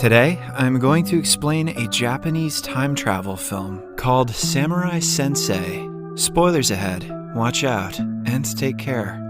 Today, I'm going to explain a Japanese time travel film called Samurai Sensei. Spoilers ahead, watch out, and take care.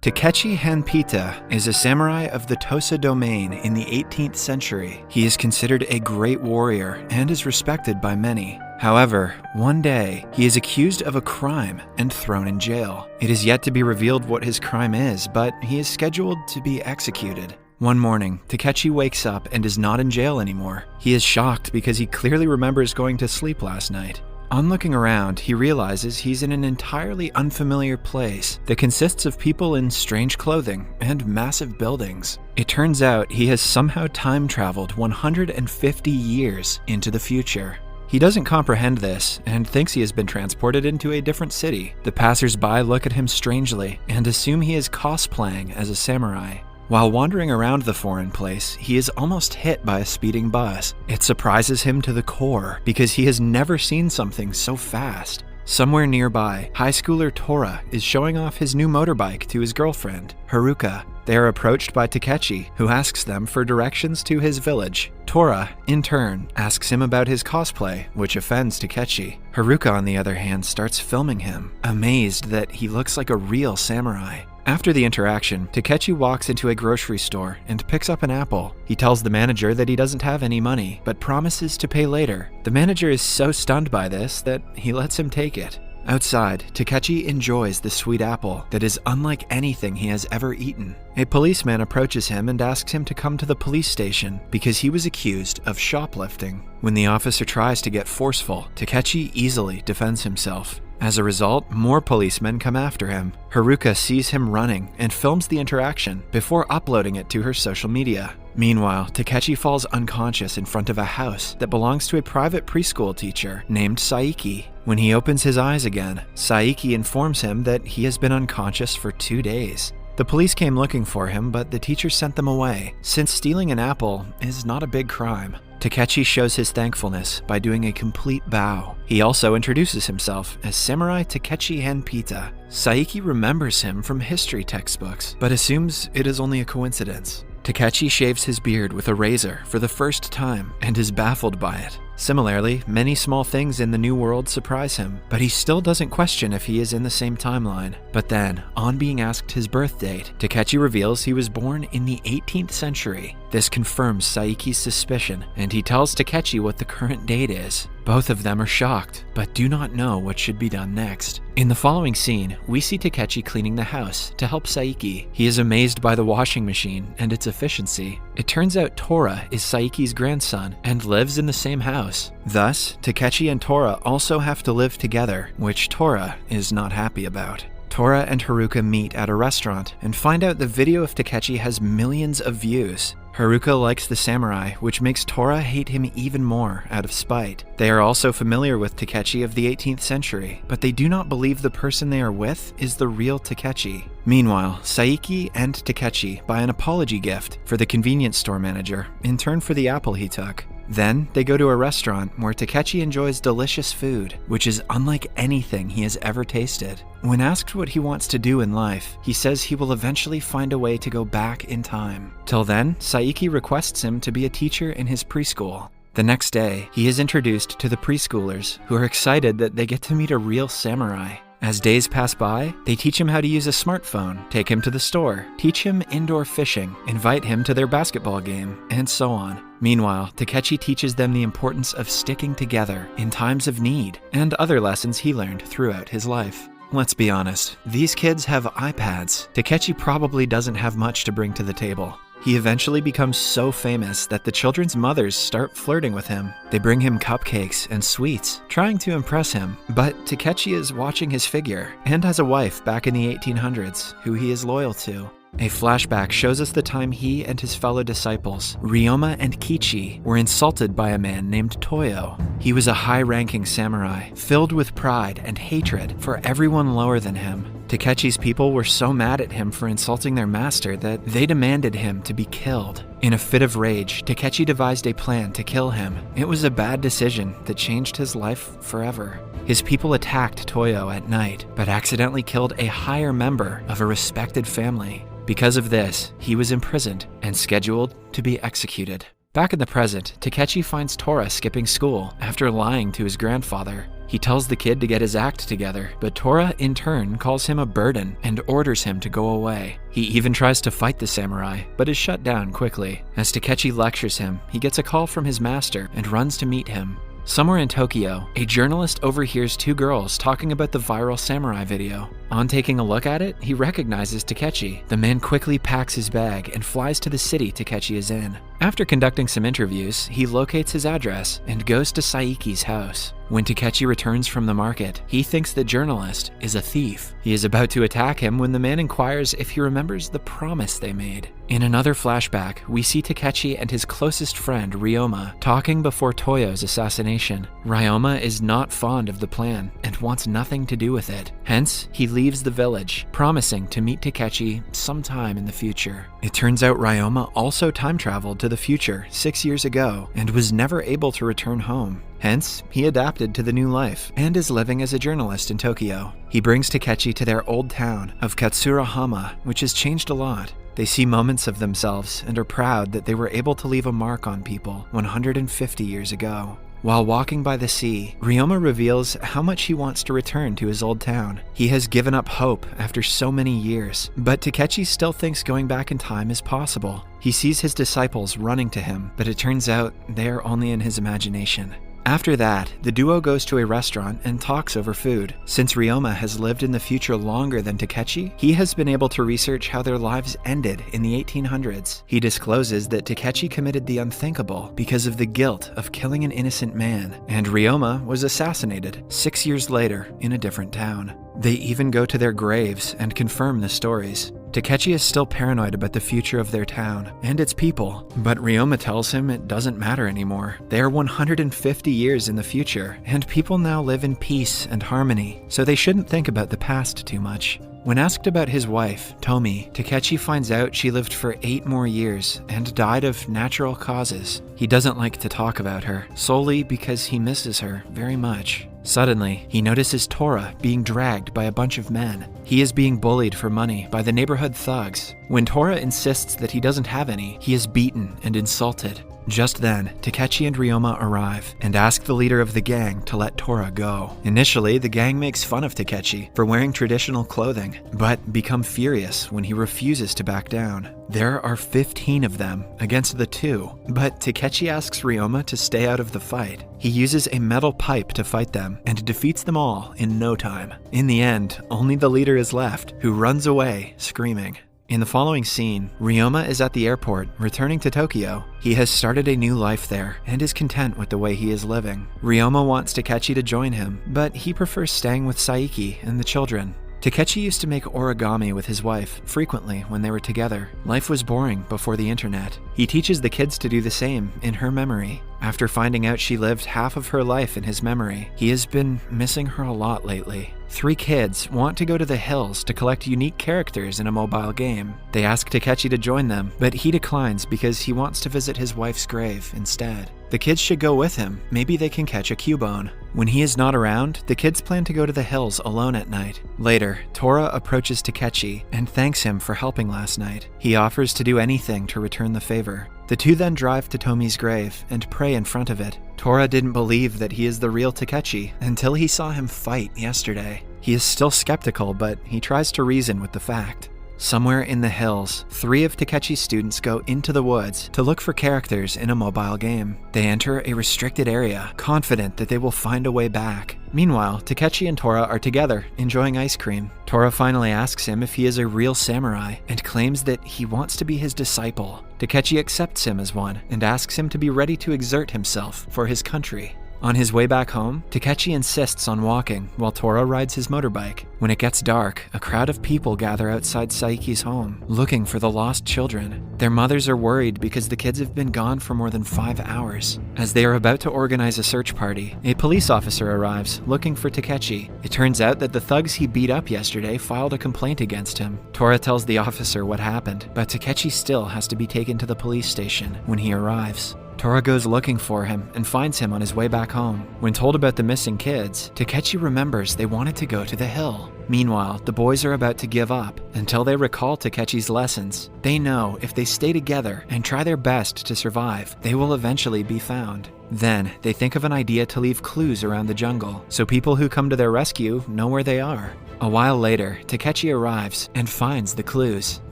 Takeshi Hanpita is a samurai of the Tosa domain in the 18th century. He is considered a great warrior and is respected by many. However, one day, he is accused of a crime and thrown in jail. It is yet to be revealed what his crime is, but he is scheduled to be executed. One morning, Takeshi wakes up and is not in jail anymore. He is shocked because he clearly remembers going to sleep last night. On looking around, he realizes he's in an entirely unfamiliar place that consists of people in strange clothing and massive buildings. It turns out he has somehow time traveled 150 years into the future. He doesn't comprehend this and thinks he has been transported into a different city. The passers-by look at him strangely and assume he is cosplaying as a samurai. While wandering around the foreign place, he is almost hit by a speeding bus. It surprises him to the core because he has never seen something so fast. Somewhere nearby, high schooler Tora is showing off his new motorbike to his girlfriend, Haruka. They are approached by Takeshi, who asks them for directions to his village. Tora, in turn, asks him about his cosplay, which offends Takeshi. Haruka, on the other hand, starts filming him, amazed that he looks like a real samurai. After the interaction, Takeshi walks into a grocery store and picks up an apple. He tells the manager that he doesn't have any money, but promises to pay later. The manager is so stunned by this that he lets him take it. Outside, Takeshi enjoys the sweet apple that is unlike anything he has ever eaten. A policeman approaches him and asks him to come to the police station because he was accused of shoplifting. When the officer tries to get forceful, Takeshi easily defends himself. As a result, more policemen come after him. Haruka sees him running and films the interaction before uploading it to her social media. Meanwhile, Takeshi falls unconscious in front of a house that belongs to a private preschool teacher named Saiki. When he opens his eyes again, Saiki informs him that he has been unconscious for 2 days. The police came looking for him, but the teacher sent them away, since stealing an apple is not a big crime. Takeshi shows his thankfulness by doing a complete bow. He also introduces himself as Samurai Takeshi Hanpita. Saiki remembers him from history textbooks, but assumes it is only a coincidence. Takeshi shaves his beard with a razor for the first time and is baffled by it. Similarly, many small things in the new world surprise him, but he still doesn't question if he is in the same timeline. But then, on being asked his birth date, Takeshi reveals he was born in the 18th century. This confirms Saiki's suspicion, and he tells Takeshi what the current date is. Both of them are shocked, but do not know what should be done next. In the following scene, we see Takeshi cleaning the house to help Saiki. He is amazed by the washing machine and its efficiency. It turns out Tora is Saiki's grandson and lives in the same house. Thus, Takeshi and Tora also have to live together, which Tora is not happy about. Tora and Haruka meet at a restaurant and find out the video of Takeshi has millions of views. Haruka likes the samurai, which makes Tora hate him even more out of spite. They are also familiar with Takeshi of the 18th century, but they do not believe the person they are with is the real Takeshi. Meanwhile, Saiki and Takeshi buy an apology gift for the convenience store manager in turn for the apple he took. Then, they go to a restaurant where Takeshi enjoys delicious food, which is unlike anything he has ever tasted. When asked what he wants to do in life, he says he will eventually find a way to go back in time. Till then, Saiki requests him to be a teacher in his preschool. The next day, he is introduced to the preschoolers, who are excited that they get to meet a real samurai. As days pass by, they teach him how to use a smartphone, take him to the store, teach him indoor fishing, invite him to their basketball game, and so on. Meanwhile, Takeshi teaches them the importance of sticking together in times of need, and other lessons he learned throughout his life. Let's be honest, these kids have iPads. Takeshi probably doesn't have much to bring to the table. He eventually becomes so famous that the children's mothers start flirting with him. They bring him cupcakes and sweets, trying to impress him. But Takeshi is watching his figure and has a wife back in the 1800s who he is loyal to. A flashback shows us the time he and his fellow disciples, Ryoma and Kichi, were insulted by a man named Toyo. He was a high-ranking samurai, filled with pride and hatred for everyone lower than him. Takeshi's people were so mad at him for insulting their master that they demanded him to be killed. In a fit of rage, Takeshi devised a plan to kill him. It was a bad decision that changed his life forever. His people attacked Toyo at night, but accidentally killed a higher member of a respected family. Because of this, he was imprisoned and scheduled to be executed. Back in the present, Takechi finds Tora skipping school after lying to his grandfather. He tells the kid to get his act together, but Tora in turn calls him a burden and orders him to go away. He even tries to fight the samurai, but is shut down quickly. As Takechi lectures him, he gets a call from his master and runs to meet him. Somewhere in Tokyo, a journalist overhears two girls talking about the viral samurai video. On taking a look at it, he recognizes Takechi. The man quickly packs his bag and flies to the city Takechi is in. After conducting some interviews, he locates his address and goes to Saiki's house. When Takechi returns from the market, he thinks the journalist is a thief. He is about to attack him when the man inquires if he remembers the promise they made. In another flashback, we see Takechi and his closest friend, Ryoma, talking before Toyo's assassination. Ryoma is not fond of the plan and wants nothing to do with it. Hence, he leaves the village, promising to meet Takechi sometime in the future. It turns out Ryoma also time traveled to the future 6 years ago and was never able to return home. Hence, he adapted to the new life and is living as a journalist in Tokyo. He brings Takechi to their old town of Katsurahama, which has changed a lot. They see moments of themselves and are proud that they were able to leave a mark on people 150 years ago. While walking by the sea, Ryoma reveals how much he wants to return to his old town. He has given up hope after so many years, but Takechi still thinks going back in time is possible. He sees his disciples running to him, but it turns out they are only in his imagination. After that, the duo goes to a restaurant and talks over food. Since Ryoma has lived in the future longer than Takechi, he has been able to research how their lives ended in the 1800s. He discloses that Takechi committed the unthinkable because of the guilt of killing an innocent man, and Ryoma was assassinated 6 years later in a different town. They even go to their graves and confirm the stories. Takechi is still paranoid about the future of their town and its people, but Ryoma tells him it doesn't matter anymore. They are 150 years in the future, and people now live in peace and harmony, so they shouldn't think about the past too much. When asked about his wife, Tomi, Takechi finds out she lived for 8 more years and died of natural causes. He doesn't like to talk about her, solely because he misses her very much. Suddenly, he notices Tora being dragged by a bunch of men. He is being bullied for money by the neighborhood thugs. When Tora insists that he doesn't have any, he is beaten and insulted. Just then, Takechi and Ryoma arrive and ask the leader of the gang to let Tora go. Initially, the gang makes fun of Takechi for wearing traditional clothing, but become furious when he refuses to back down. There are 15 of them against the 2, but Takechi asks Ryoma to stay out of the fight. He uses a metal pipe to fight them and defeats them all in no time. In the end, only the leader is left, who runs away, screaming. In the following scene, Ryoma is at the airport, returning to Tokyo. He has started a new life there and is content with the way he is living. Ryoma wants Takechi to join him, but he prefers staying with Saiki and the children. Takechi used to make origami with his wife frequently when they were together. Life was boring before the internet. He teaches the kids to do the same in her memory. After finding out she lived half of her life in his memory, he has been missing her a lot lately. 3 kids want to go to the hills to collect unique characters in a mobile game. They ask Takechi to join them, but he declines because he wants to visit his wife's grave instead. The kids should go with him. Maybe they can catch a Cubone. When he is not around, the kids plan to go to the hills alone at night. Later, Tora approaches Takechi and thanks him for helping last night. He offers to do anything to return the favor. The two then drive to Tomi's grave and pray in front of it. Tora didn't believe that he is the real Takechi until he saw him fight yesterday. He is still skeptical, but he tries to reason with the fact. Somewhere in the hills, 3 of Takechi's students go into the woods to look for characters in a mobile game. They enter a restricted area, confident that they will find a way back. Meanwhile, Takechi and Tora are together, enjoying ice cream. Tora finally asks him if he is a real samurai and claims that he wants to be his disciple. Takechi accepts him as one and asks him to be ready to exert himself for his country. On his way back home, Takechi insists on walking while Tora rides his motorbike. When it gets dark, a crowd of people gather outside Saiki's home, looking for the lost children. Their mothers are worried because the kids have been gone for more than 5 hours. As they are about to organize a search party, a police officer arrives, looking for Takechi. It turns out that the thugs he beat up yesterday filed a complaint against him. Tora tells the officer what happened, but Takechi still has to be taken to the police station when he arrives. Tora goes looking for him and finds him on his way back home. When told about the missing kids, Takechi remembers they wanted to go to the hill. Meanwhile, the boys are about to give up until they recall Takechi's lessons. They know if they stay together and try their best to survive, they will eventually be found. Then, they think of an idea to leave clues around the jungle, so people who come to their rescue know where they are. A while later, Takechi arrives and finds the clues.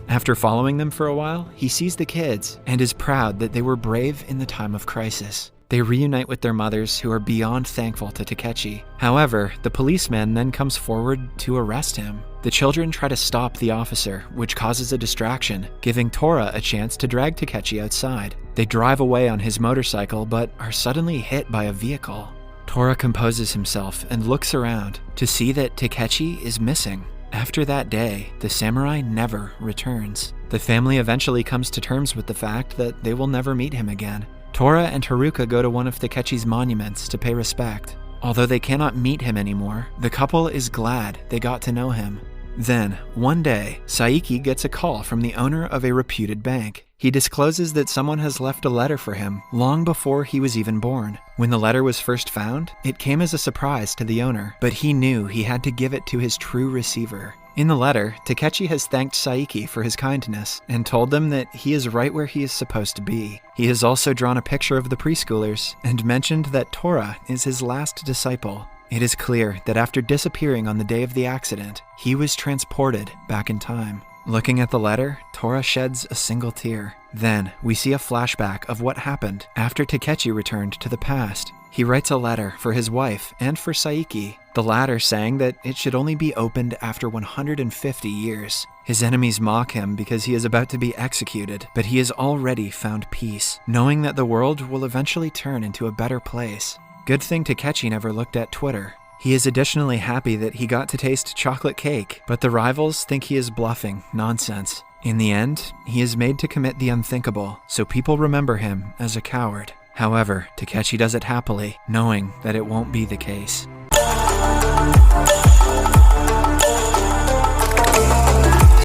After following them for a while, he sees the kids and is proud that they were brave in the time of crisis. They reunite with their mothers, who are beyond thankful to Takechi. However, the policeman then comes forward to arrest him. The children try to stop the officer, which causes a distraction, giving Tora a chance to drag Takechi outside. They drive away on his motorcycle, but are suddenly hit by a vehicle. Tora composes himself and looks around to see that Takechi is missing. After that day, the samurai never returns. The family eventually comes to terms with the fact that they will never meet him again. Tora and Haruka go to one of Takechi's monuments to pay respect. Although they cannot meet him anymore, the couple is glad they got to know him. Then, one day, Saiki gets a call from the owner of a reputed bank. He discloses that someone has left a letter for him long before he was even born. When the letter was first found, it came as a surprise to the owner, but he knew he had to give it to his true receiver. In the letter, Takechi has thanked Saiki for his kindness and told them that he is right where he is supposed to be. He has also drawn a picture of the preschoolers and mentioned that Tora is his last disciple. It is clear that after disappearing on the day of the accident, he was transported back in time. Looking at the letter, Tora sheds a single tear. Then, we see a flashback of what happened after Takechi returned to the past. He writes a letter for his wife and for Saiki, the latter saying that it should only be opened after 150 years. His enemies mock him because he is about to be executed, but he has already found peace, knowing that the world will eventually turn into a better place. Good thing Takechi never looked at Twitter. He is additionally happy that he got to taste chocolate cake, but the rivals think he is bluffing nonsense. In the end, he is made to commit the unthinkable, so people remember him as a coward. However, Takechi does it happily, knowing that it won't be the case.